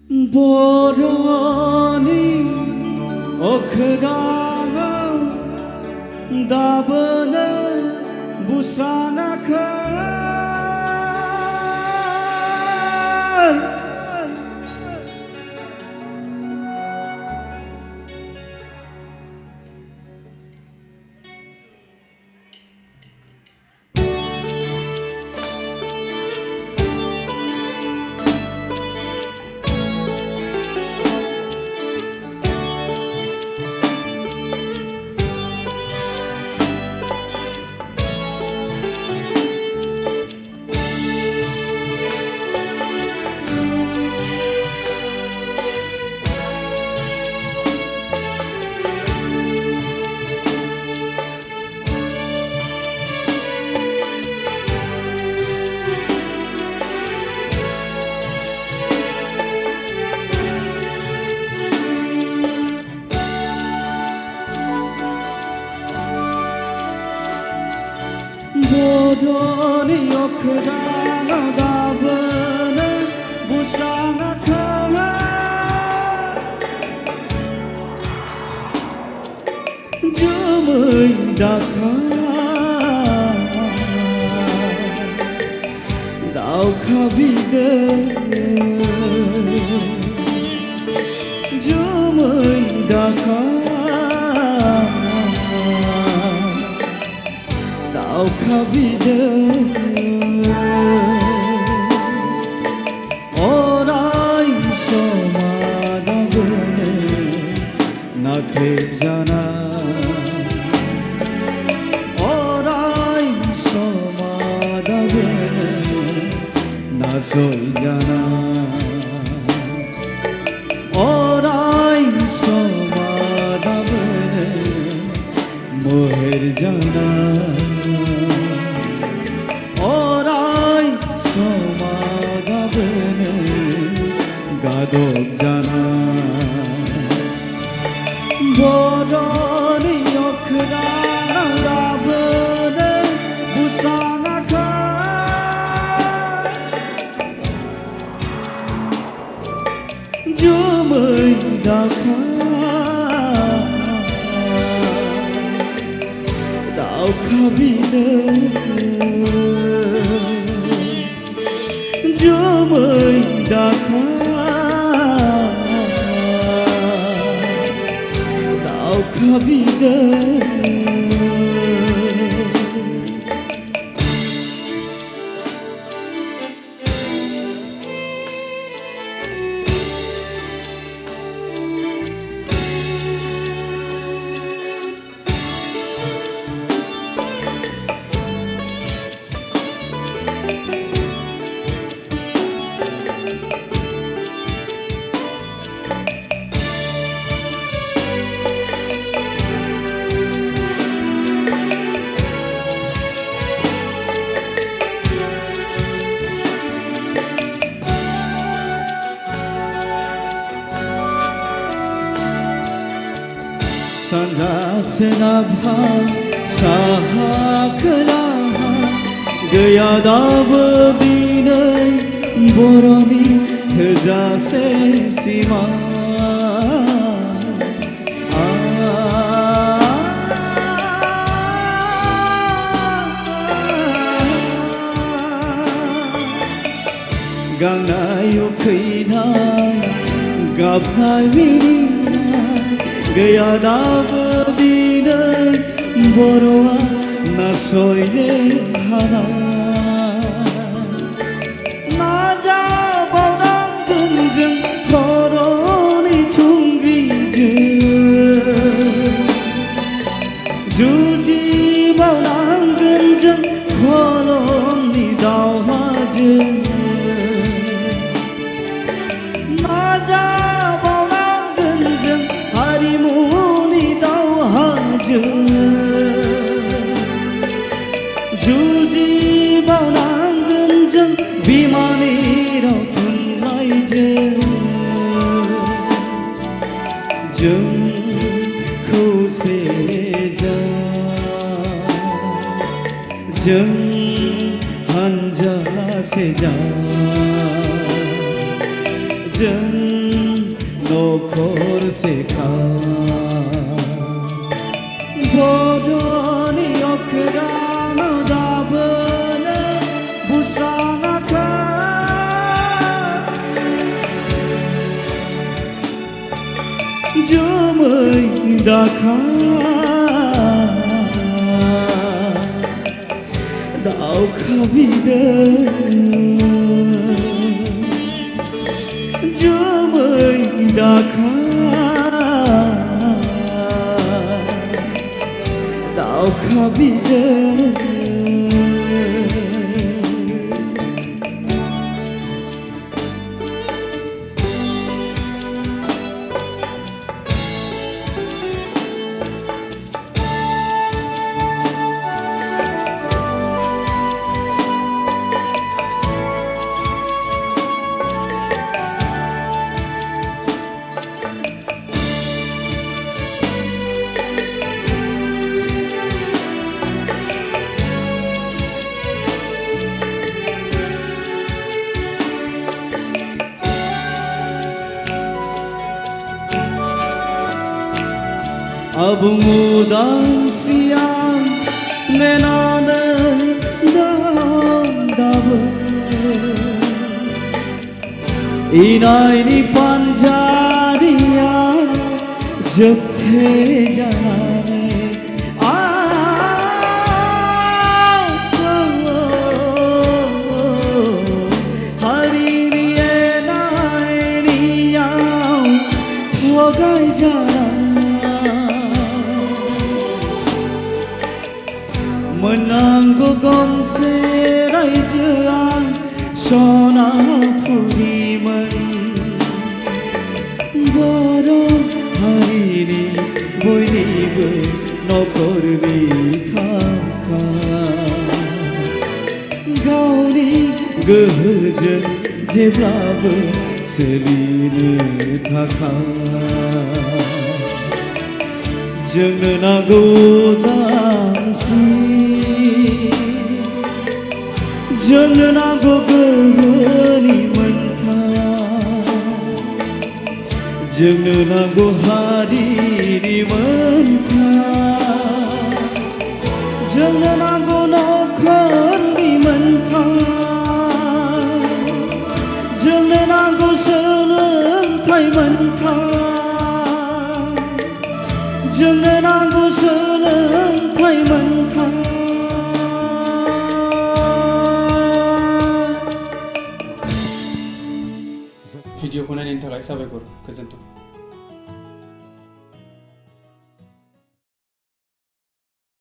Boroni okhrana dabana busana khan Boroni okhrana dabana busana khan Jumai dakha dao khabide Jumai dakha dao khabide orai somadabene nakhe jana orai somadabene nasoi jana orai somadabene moher jana orai somadabene gadok jana Boroni okhrana dabana busana khan Jumai dakha dao khabide Jumai dakha dao khabide Sanja senabha sahakla gaya dab dinai boroni jase sima gangnai ukhinai gabnai minai gaya dab dinai boroa nasoile hana na jabonang gunjung boroni thungi juji bonang gunjung boroni dawhaj na jabonang gunjung harimuni dawhaj Juji bonang gunjung bimani rao thunlai jung khose ja jung hanja se ja jung नखरसेखा बर'नि अख्रां दाबोनो बुस्राङाखै जोमै दाखा दावखा बिदै जोमै दाखा दावखा बिदै Abu mudan siang menane dabu inai ni panjariya jathe jane hari ni enai ni yau thogai jana menanggu gongse raijuan sonapuriman बर' हारिनि बयनिबो नखर बिखाखा गावनि गोहोजों जेब्लाबो सोलिनो थाखाय जोंनो नांगौ उदांस्रि जोंनो नांगौ गोहोनि मोन्थाय जोंनो नांगौ हारिनि मोन्थाय जोंनो नांगौ नखरनि मोन्थाय जोंनो नांगौ सोलोंथाइ मोन्थाय जोंनो नांगौ सोलोंथाइ मोन्थाय भिडिअखौ नायनायनि थाखाय साबायखर गोजोन्थों।